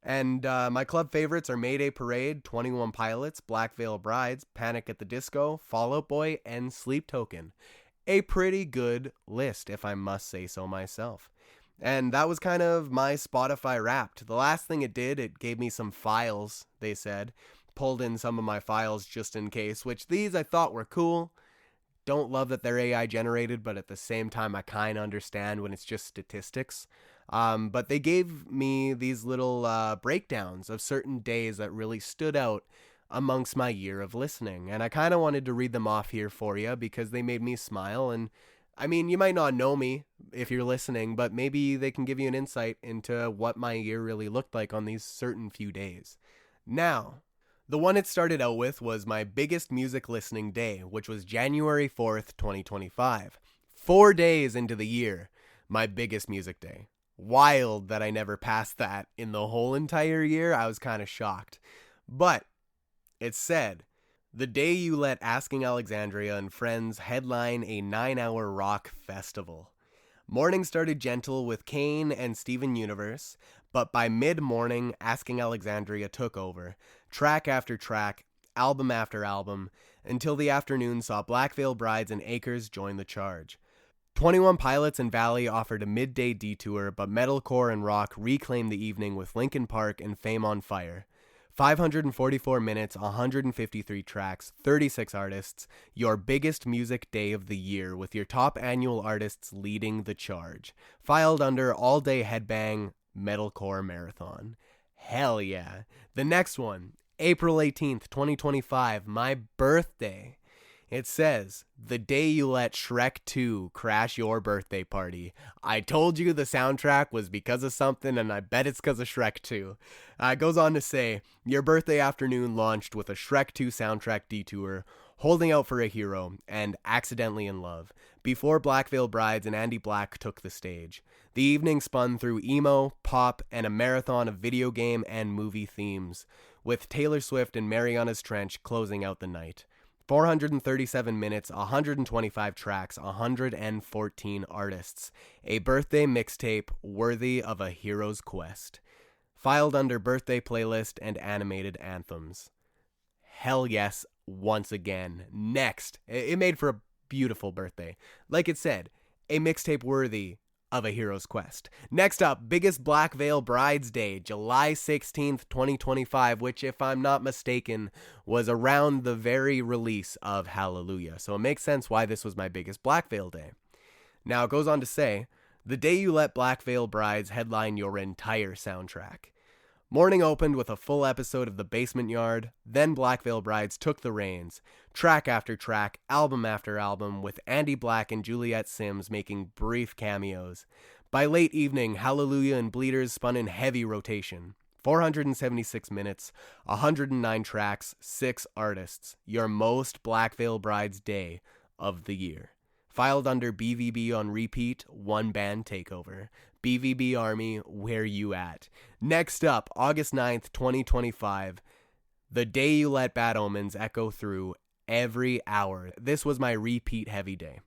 And my club favorites are Mayday Parade, 21 Pilots, Black Veil Brides, Panic at the Disco, Fall Out Boy, and Sleep Token. A pretty good list, if I must say so myself. And that was kind of my Spotify Wrapped. The last thing it did, it gave me some files, they said. Pulled in some of my files just in case, which these I thought were cool. Don't love that they're AI generated, but at the same time, I kind of understand when it's just statistics. But they gave me these little breakdowns of certain days that really stood out amongst my year of listening. And I kind of wanted to read them off here for you because they made me smile. And I mean, you might not know me if you're listening, but maybe they can give you an insight into what my year really looked like on these certain few days. Now, the one it started out with was my biggest music listening day, which was January 4th, 2025. 4 days into the year, my biggest music day. Wild that I never passed that in the whole entire year. I was kind of shocked. But it said, the day you let Asking Alexandria and friends headline a 9-hour rock festival. Morning started gentle with Kane and Steven Universe, but by mid-morning, Asking Alexandria took over, track after track, album after album, until the afternoon saw Black Veil Brides and Acres join the charge. 21 Pilots and Valley offered a midday detour, but metalcore and rock reclaimed the evening with Linkin Park and Fame on Fire. 544 minutes, 153 tracks, 36 artists, your biggest music day of the year with your top annual artists leading the charge. Filed under All Day Headbang Metalcore Marathon. Hell yeah. The next one, April 18th, 2025, my birthday. It says, the day you let Shrek 2 crash your birthday party. I told you the soundtrack was because of something, and I bet it's because of Shrek 2. It goes on to say, your birthday afternoon launched with a Shrek 2 soundtrack detour, Holding Out for a Hero, and Accidentally in Love, before Black Veil Brides and Andy Black took the stage. The evening spun through emo, pop, and a marathon of video game and movie themes, with Taylor Swift and Mariana's Trench closing out the night. 437 minutes, 125 tracks, 114 artists. A birthday mixtape worthy of a hero's quest. Filed under birthday playlist and animated anthems. Hell yes, once again. Next. It made for a beautiful birthday. Like it said, a mixtape worthy of a hero's quest. Next up, biggest Black Veil Brides Day, July 16th, 2025, which, if I'm not mistaken, was around the very release of Hallelujah. So it makes sense why this was my biggest Black Veil Day. Now, it goes on to say, the day you let Black Veil Brides headline your entire soundtrack. Morning opened with a full episode of The Basement Yard, then Black Veil Brides took the reins, track after track, album after album, with Andy Black and Juliet Sims making brief cameos. By late evening, Hallelujah and Bleeders spun in heavy rotation. 476 minutes, 109 tracks, 6 artists. Your most Black Veil Brides day of the year. Filed under BVB on repeat, one band takeover. BVB Army, where you at? Next up, August 9th, 2025. The day you let Bad Omens echo through every hour. This was my repeat heavy day.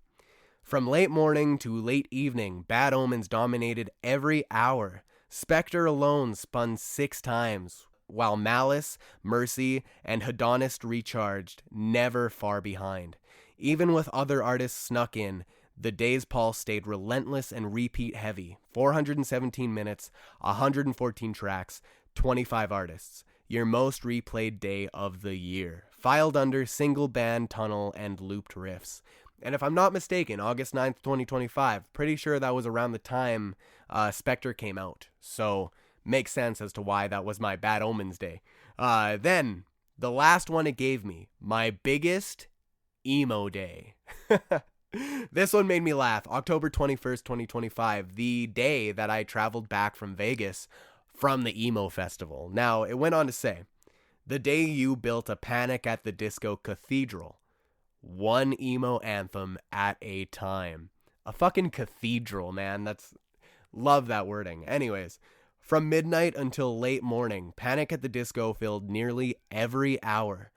From late morning to late evening, Bad Omens dominated every hour. Spectre alone spun 6 times, while Malice, Mercy, and Hedonist recharged, never far behind. Even with other artists snuck in, the day's pulse stayed relentless and repeat heavy. 417 minutes, 114 tracks, 25 artists. Your most replayed day of the year. Filed under single band, tunnel, and looped riffs. And if I'm not mistaken, August 9th, 2025, pretty sure that was around the time Spectre came out. So, makes sense as to why that was my Bad Omens day. Then, the last one it gave me, my biggest emo day. This one made me laugh. October 21st, 2025, the day that I traveled back from Vegas from the emo festival. Now, it went on to say, the day you built a Panic at the Disco cathedral. One emo anthem at a time. A fucking cathedral, man. Love that wording. Anyways, from midnight until late morning, Panic at the Disco filled nearly every hour.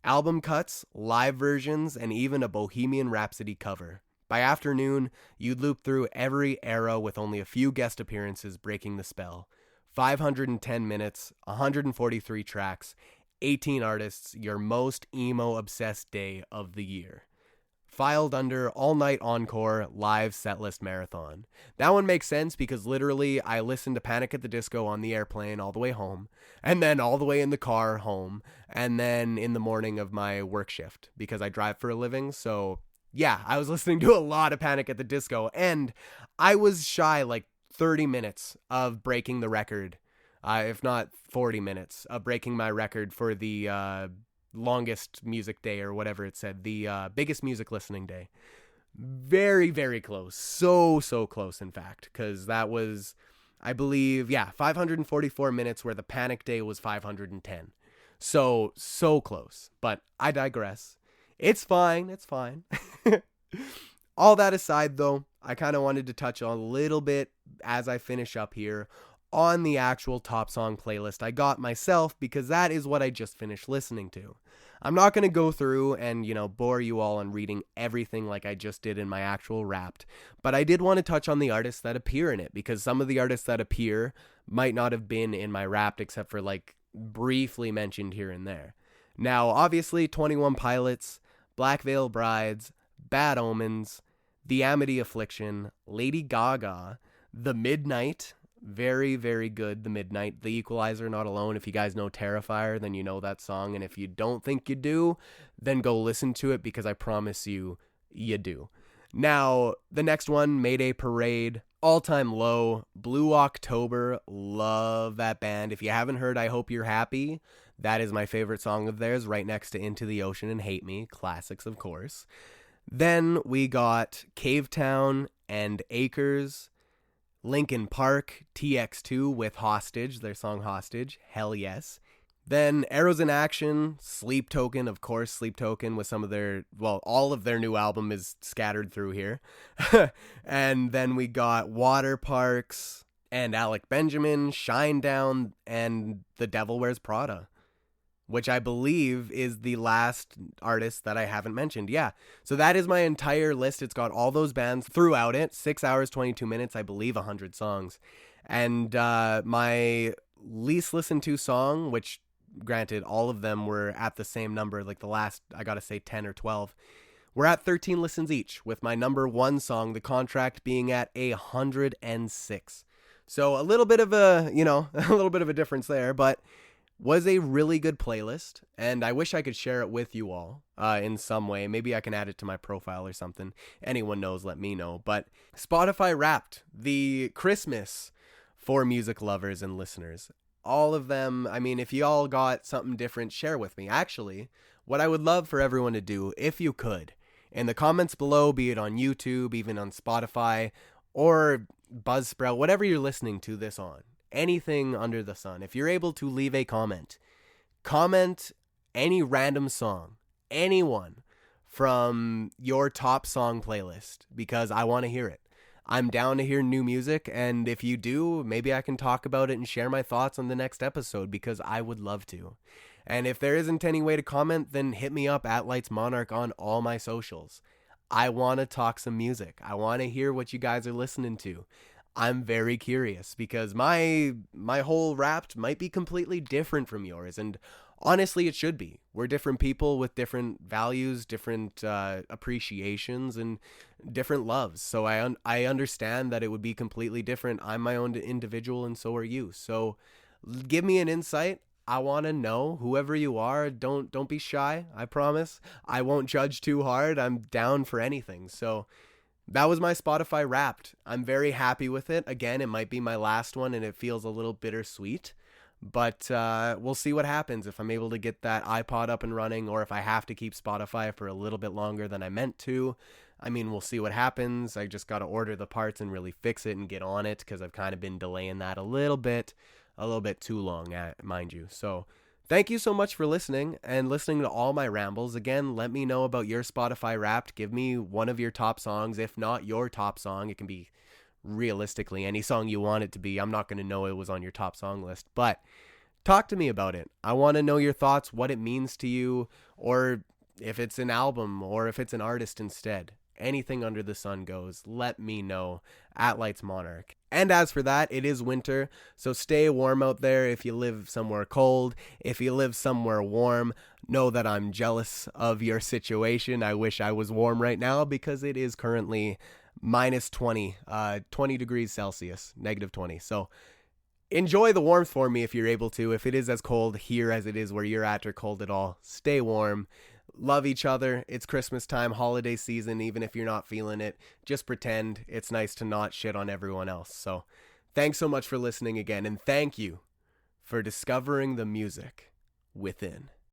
Album cuts, live versions, and even a Bohemian Rhapsody cover. By afternoon, you'd loop through every era with only a few guest appearances breaking the spell. 510 minutes, 143 tracks, 18 artists, your most emo-obsessed day of the year. Filed under All Night Encore Live Setlist Marathon. That one makes sense because literally I listened to Panic at the Disco on the airplane all the way home, and then all the way in the car home, and then in the morning of my work shift because I drive for a living. So yeah, I was listening to a lot of Panic at the Disco, and I was shy like 30 minutes of breaking the record, if not 40 minutes of breaking my record for the longest music day or whatever it said, the biggest music listening day. Very, very close. So close, in fact, because that was, I believe, 544 minutes where the Panic day was 510. So close, but I digress. It's fine. All that aside, though, I kind of wanted to touch on a little bit as I finish up here on the actual top song playlist I got myself, because that is what I just finished listening to. I'm not going to go through and, bore you all on reading everything like I just did in my actual Wrapped, but I did want to touch on the artists that appear in it, because some of the artists that appear might not have been in my Wrapped except for like briefly mentioned here and there. Now, obviously, 21 Pilots, Black Veil Brides, Bad Omens, The Amity Affliction, Lady Gaga, The Midnight, very, very good, The Midnight, The Equalizer, Not Alone. If you guys know Terrifier, then you know that song, and if you don't think you do, then go listen to it, because I promise you, you do. Now, the next one, Mayday Parade, All Time Low, Blue October, love that band. If you haven't heard I Hope You're Happy, that is my favorite song of theirs, right next to Into the Ocean and Hate Me, classics of course. Then we got Cavetown and Acres, Linkin Park, TX2 with Hostage, their song Hostage, hell yes. Then Arrows in Action, Sleep Token, of course, Sleep Token with some of their, all of their new album is scattered through here. And then we got Water Parks and Alec Benjamin, Shinedown, and The Devil Wears Prada, which I believe is the last artist that I haven't mentioned. Yeah, so that is my entire list. It's got all those bands throughout it. 6 hours, 22 minutes, I believe 100 songs. And my least listened to song, which granted all of them were at the same number, like the last, I gotta say 10 or 12, we're at 13 listens each, with my number one song, The Contract, being at 106. So a little bit of a, a little bit of a difference there, but was a really good playlist, and I wish I could share it with you all in some way. Maybe I can add it to my profile or something. Anyone knows, let me know. But Spotify Wrapped, the Christmas for music lovers and listeners. All of them, I mean, if you all got something different, share with me. Actually, what I would love for everyone to do, if you could, in the comments below, be it on YouTube, even on Spotify, or Buzzsprout, whatever you're listening to this on, anything under the sun, if you're able to leave a comment any random song, anyone from your top song playlist, because I want to hear it. I'm down to hear new music, and if you do, maybe I can talk about it and share my thoughts on the next episode, because I would love to. And if there isn't any way to comment, then hit me up at Lights Monarch on all my socials. I want to talk some music. I want to hear what you guys are listening to. I'm very curious, because my whole Wrapped might be completely different from yours, and honestly it should be. We're different people with different values, different appreciations, and different loves, so I understand that it would be completely different. I'm my own individual, and so are you, so give me an insight. I want to know, whoever you are. Don't be shy, I promise. I won't judge too hard. I'm down for anything. So that was my Spotify Wrapped. I'm very happy with it. Again, it might be my last one, and it feels a little bittersweet. But we'll see what happens if I'm able to get that iPod up and running, or if I have to keep Spotify for a little bit longer than I meant to. I mean, we'll see what happens. I just got to order the parts and really fix it and get on it, because I've kind of been delaying that a little bit too long, mind you. So Thank you so much for listening and listening to all my rambles. Again, let me know about your Spotify Wrapped. Give me one of your top songs, if not your top song. It can be realistically any song you want it to be. I'm not going to know it was on your top song list, but talk to me about it. I want to know your thoughts, what it means to you, or if it's an album or if it's an artist instead. Anything under the sun goes. Let me know at Lights Monarch. And as for that, it is winter, so stay warm out there. If you live somewhere cold, if you live somewhere warm, know that I'm jealous of your situation. I wish I was warm right now because it is currently minus 20, 20 degrees Celsius, negative 20. So enjoy the warmth for me if you're able to. If it is as cold here as it is where you're at or cold at all, stay warm. Love each other. It's Christmas time, holiday season. Even if you're not feeling it, just pretend. It's nice to not shit on everyone else. So thanks so much for listening again, and thank you for discovering the music within.